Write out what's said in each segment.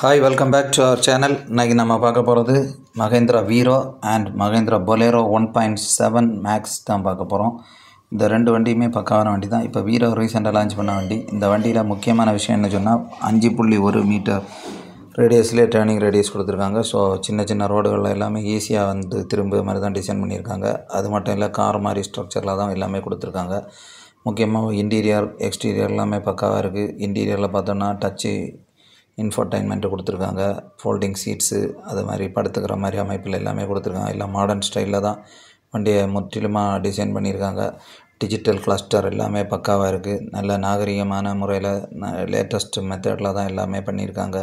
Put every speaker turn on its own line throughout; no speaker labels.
Hi, welcome back to our channel. இன்னைக்கு நம்ம பார்க்க போகிறது மகேந்திரா வீரோ அண்ட் மகேந்திரா பொலேரோ 1.7 மேக்ஸ் தான் பார்க்க போகிறோம். இந்த ரெண்டு வண்டியுமே பக்காவான வண்டி தான். இப்போ வீரோ ரீசெண்டாக லான்ச் பண்ண வண்டி. இந்த வண்டியில் முக்கியமான விஷயம் என்ன சொன்னால் 5.1 மீட்டர் ரேடியஸ்லேயே டேர்னிங் ரேடியஸ் கொடுத்துருக்காங்க. ஸோ சின்ன சின்ன ரோடுகளில் எல்லாமே ஈஸியாக வந்து திரும்ப மாதிரி தான் டிசைன் பண்ணியிருக்காங்க. அது மட்டும் இல்லை, கார் மாதிரி ஸ்ட்ரக்சரில் தான் எல்லாமே கொடுத்துருக்காங்க. முக்கியமாக இன்டீரியர் எக்ஸ்டீரியர் எல்லாமே பக்காவாக இருக்குது. இன்டீரியரில் பார்த்தோன்னா டச்சு இன்ஃபோர்டைன்மெண்ட்டு கொடுத்துருக்காங்க, ஃபோல்டிங் சீட்ஸு, அது மாதிரி படுத்துக்கிற மாதிரி அமைப்பில் எல்லாமே கொடுத்துருக்காங்க. எல்லாம் மாடர்ன் ஸ்டைலில் தான் வண்டியை முற்றிலுமாக டிசைன் பண்ணியிருக்காங்க. டிஜிட்டல் கிளஸ்டர் எல்லாமே பக்காவாக இருக்குது. நல்ல நாகரிகமான முறையில் லேட்டஸ்ட் மெத்தடில் தான் எல்லாமே பண்ணியிருக்காங்க.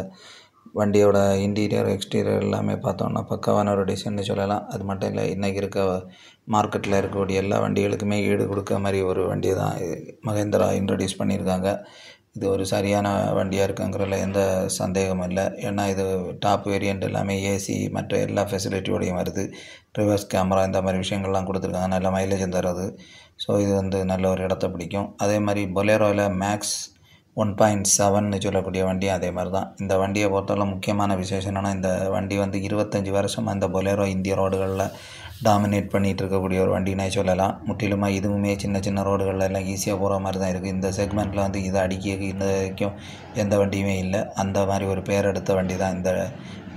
வண்டியோட இன்டீரியர் எக்ஸ்டீரியர் எல்லாமே பார்த்தோன்னா பக்காவான ஒரு டிசைன்னு சொல்லலாம். அது மட்டும் இல்லை, இன்றைக்கி இருக்க மார்க்கெட்டில் இருக்கக்கூடிய எல்லா வண்டிகளுக்குமே ஈடு கொடுக்க மாதிரி ஒரு வண்டியை தான் மகேந்திரா இன்ட்ரடியூஸ் பண்ணியிருக்காங்க. இது ஒரு சரியான வண்டியாக இருக்குங்கிறதுல எந்த சந்தேகமும் இல்லை. ஏன்னா இது டாப் வேரியண்ட் எல்லாமே ஏசி மற்ற எல்லா ஃபெசிலிட்டியோடையும் வருது. ரிவர்ஸ் கேமரா இந்த மாதிரி விஷயங்கள்லாம் கொடுத்துருக்காங்க. நல்ல மைலேஜும் தருது. ஸோ இது வந்து நல்ல ஒரு இடத்த பிடிக்கும். அதே மாதிரி பொலேரோவில் மேக்ஸ் 1.7ன்னு சொல்லக்கூடிய வண்டியும் அதே மாதிரி தான். இந்த வண்டியை பொறுத்தவரை முக்கியமான விசேஷம் என்னென்னா, இந்த வண்டி வந்து 25 வருஷம் அந்த பொலேரோ இந்திய ரோடுகளில் டாமினேட் பண்ணிகிட்டு இருக்கக்கூடிய ஒரு வண்டினே சொல்லலாம். முற்றிலுமாக இதுவுமே சின்ன சின்ன ரோடுகளில் எல்லாம் ஈஸியாக போகிற மாதிரி தான் இருக்குது. இந்த செக்மெண்ட்டில் வந்து இதை அடிக்க இன்ன வரைக்கும் எந்த வண்டியுமே இல்லை. அந்த மாதிரி ஒரு பேர் எடுத்த வண்டி தான் இந்த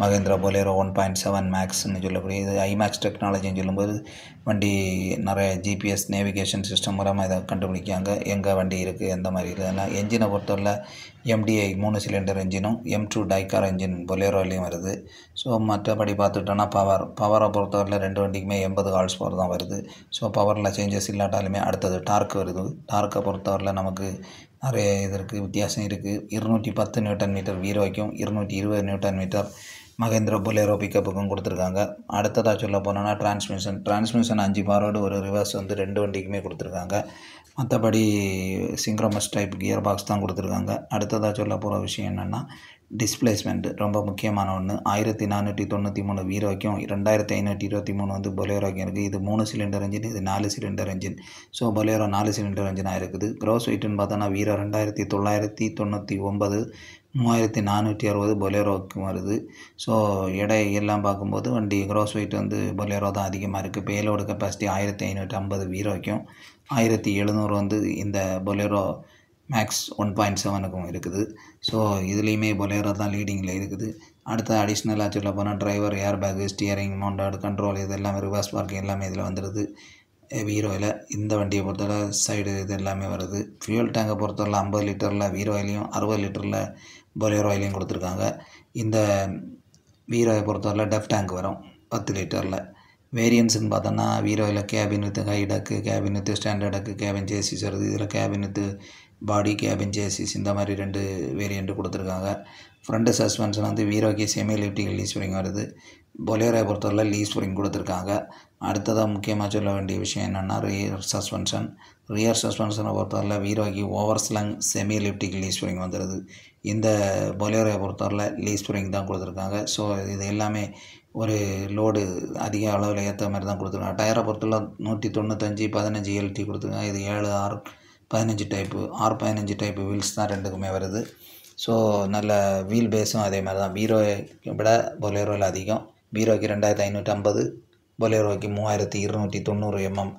மகேந்திரா பொலேரோ 1.7 மேக்ஸ்ன்னு சொல்லக்கூடிய. இது ஐமேக்ஸ் டெக்னாலஜின்னு சொல்லும்போது வண்டி நிறைய ஜிபிஎஸ் நேவிகேஷன் சிஸ்டம் மூலமாக இதை கண்டுபிடிக்காங்க, எங்கே வண்டி இருக்குது எந்த மாதிரி இதெல்லாம். என்ஜினை பொறுத்தவரை MDI 3 சிலிண்டர் என்ஜினும் M2 டைகார் என்ஜின் பொலேரோலையும் வருது. ஸோ மற்றபடி பார்த்துட்டோன்னா பவரை பொறுத்தவரையில் ரெண்டு வண்டிக்குமே 80 ஹார்ஸ் பவர் தான் வருது. ஸோ பவரில் சேஞ்சஸ் இல்லாட்டாலுமே அடுத்தது டார்க் வருது. டார்க்கை பொறுத்தவரையில் நமக்கு நிறைய இது இருக்குது, வித்தியாசம் இருக்குது. 210 நியூட்டன் மீட்டர் வீரோக்கும் 220 நியூட்டன் மீட்டர் மகேந்திரா பொலேரோ பிக்கப்புக்கும் கொடுத்துருக்காங்க. அடுத்ததாக சொல்ல போனோன்னா டிரான்ஸ்மிஷன் 5 ஃபார்வர்டு ஒரு ரிவர்ஸ் வந்து ரெண்டு வண்டிக்குமே கொடுத்துருக்காங்க. மற்றபடி சிங்க்ரோமஸ் டைப் கியர் பாக்ஸ் தான் கொடுத்துருக்காங்க. அடுத்ததாக சொல்ல போகிற விஷயம் என்னென்னா, டிஸ்பிளேஸ்மெண்ட்டு ரொம்ப முக்கியமான ஒன்று. 1493 வீரோக்கும் 2523 வந்து பொலேரோக்கும் இருக்குது. இது 3 சிலிண்டர் என்ஜின், இது 4 cylinder engine. So Bolero 4 cylinder என்ஜினாக இருக்குது. க்ரோஸ் வெயிட்டுன்னு பார்த்தோன்னா வீரோ 2999, 3460 பொலேரோவுக்கு வருது. ஸோ எடை எல்லாம் பார்க்கும்போது வண்டி க்ரோஸ் வெயிட் வந்து பொலேரோ தான் அதிகமாக இருக்குது. பேலோடு கெப்பாசிட்டி 1550 வீரோக்கும், 1700 வந்து இந்த பொலேரோ மேக்ஸ் 1.7க்கும் இருக்குது. ஸோ இதுலேயுமே பொலேரோ தான் லீடிங்கில் இருக்குது. அடுத்த அடிஷ்னலாக சொல்ல போனால் driver air bag, steering, mounted control, இது எல்லாமே ரிவர்ஸ் பார்க்கிங் எல்லாமே இதில் வந்துடுது வீரோவில். இந்த வண்டியை பொறுத்தவரை சைடு இது எல்லாமே வருது. ஃபியூல் டேங்கை பொறுத்தவரை 50 லிட்டரில் வீரோயிலையும் 60 லிட்டரில் பொலேரோயிலையும் கொடுத்துருக்காங்க. இந்த வீரோவை பொறுத்தவரை டெஃப் டேங்க் வரும் 10 லிட்டரில். வேரியன்ஸுன்னு பார்த்தோன்னா வீரோவில் கேபின் வித்து ஹை டக்கு, கேபின் வித்து ஸ்டாண்டர்ட் டக்கு, கேபின் சேசிஸ் வருது. இதில் cabin with body, cabin chassis இந்த மாதிரி 2 வேரியண்ட்டு கொடுத்துருக்காங்க. ஃப்ரண்ட் சஸ்பென்ஷன் வந்து வீரோக்கு செமி எலிப்டிக்கல் லீஸ் ஸ்ப்ரிங் வருது. பொலேரோவை பொறுத்தவரை லீஸ் ஸ்ப்ரிங் கொடுத்துருக்காங்க. அடுத்ததாக முக்கியமாக சொல்ல வேண்டிய விஷயம் என்னென்னா ரியர் சஸ்பென்ஷனை பொறுத்தவரை வீரோக்கு over slung semi elliptical leaf spring வந்துடுது. இந்த பொலேரோவை பொறுத்தவரை லீஸ் ஸ்ப்ரிங் தான் கொடுத்துருக்காங்க. ஸோ இது எல்லாமே ஒரு லோடு அதிக அளவில் ஏற்ற மாதிரி தான் கொடுத்துருக்காங்க. டயரை பொறுத்தவரை 195 15 LT கொடுத்துருக்காங்க. இது 7 R15 type, R15 type wheels தான் ரெண்டுக்குமே வருது. ஸோ நல்ல வீல் பேஸும் அதே மாதிரி தான். வீரோவை விட பொலேரோவில் அதிகம். வீரோக்கு 2550, பொலேரோக்கு 3290 mm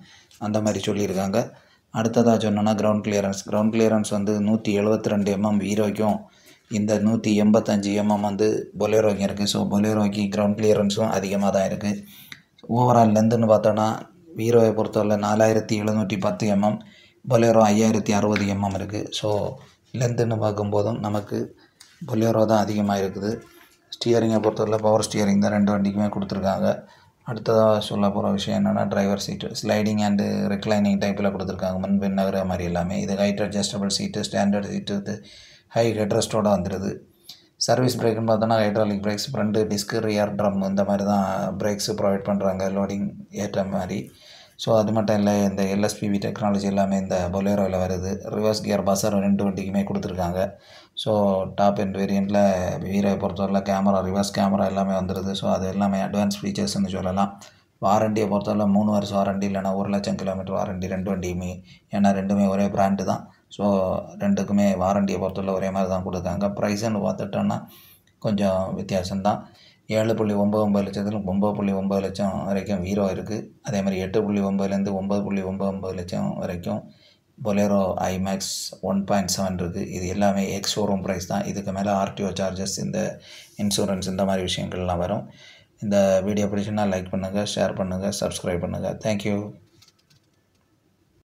அந்த மாதிரி சொல்லியிருக்காங்க. அடுத்ததாக சொன்னோன்னா கிரவுண்ட் கிளியரன்ஸ் வந்து 172 mm வீரோக்கும், இந்த 185 mm வந்து பொலேரோக்கும் இருக்குது. ஸோ பொலேரோக்கு கிரவுண்ட் கிளியரன்ஸும் அதிகமாக தான் இருக்குது. ஓவரால் லென்த்துன்னு பார்த்தோன்னா வீரோவை பொறுத்தவரை 4710 mm, பொலேரோ 5060 mm இருக்குது. ஸோ லென்த்துன்னு பார்க்கும்போதும் நமக்கு பொலேரோ தான் அதிகமாக இருக்குது. ஸ்டியரிங்கை பொறுத்தவரை பவர் ஸ்டியரிங் தான் ரெண்டு வண்டிக்குமே கொடுத்துருக்காங்க. அடுத்ததாக சொல்ல போகிற விஷயம் என்னென்னா driver seat sliding and reclining டைப்பில் கொடுத்துருக்காங்க. முன்பின் நகர மாதிரி எல்லாமே. இது height adjustable seat, standard seat, இது ஹை ஹெட்ரெஸ்ட்டோடு வந்துடுது. சர்வீஸ் பிரேக்குன்னு பார்த்தோன்னா hydraulic brakes, front disc, rear drum இந்த மாதிரி தான் பிரேக்ஸு ப்ரொவைட் பண்ணுறாங்க லோடிங் ஏற்ற மாதிரி. ஸோ அது மட்டும் இல்லை, இந்த LSPV டெக்னாலஜி எல்லாமே இந்த பொலேரோவில் வருது. ரிவர்ஸ் கியர் பஸர் ரெண்டு வண்டிக்குமே கொடுத்துருக்காங்க. ஸோ டாப் எண்ட் வேரியண்ட்டில் வீரோவை பொறுத்தவரை கேமரா, ரிவர்ஸ் கேமரா எல்லாமே வந்துடுது. ஸோ அது எல்லாமே அட்வான்ஸ் ஃபீச்சர்ஸ்னு சொல்லலாம். வாரண்டியை பொறுத்தவரை 3 வருஷம் வாரண்டி, இல்லைனா 1,00,000 கிலோமீட்டர் வாரண்டி ரெண்டு வண்டியுமே. ஏன்னா ரெண்டுமே ஒரே பிராண்டு தான். ஸோ ரெண்டுக்குமே வாரண்டியை பொறுத்தவரை ஒரே மாதிரி தான் கொடுக்காங்க. ப்ரைஸுன்னு பார்த்துட்டோன்னா கொஞ்சம் வித்தியாசம்தான். 7.99 லட்சத்தில் 9.9 லட்சம் வரைக்கும் வீரோ இருக்குது. அதே மாதிரி 8.9லேருந்து 9.99 லட்சம் வரைக்கும் பொலேரோ ஐமேக்ஸ் 1.7 இருக்குது. இது எல்லாமே எக்ஸ் ஷோரூம் ப்ரைஸ் தான். இதுக்கு மேலே ஆர்டிஓ சார்ஜஸ், இந்த இன்சூரன்ஸ், இந்த மாதிரி விஷயங்கள்லாம் வரும். இந்த வீடியோ பிடிச்சுன்னா லைக் பண்ணுங்கள், ஷேர் பண்ணுங்கள், சப்ஸ்கிரைப் பண்ணுங்கள். தேங்க்யூ.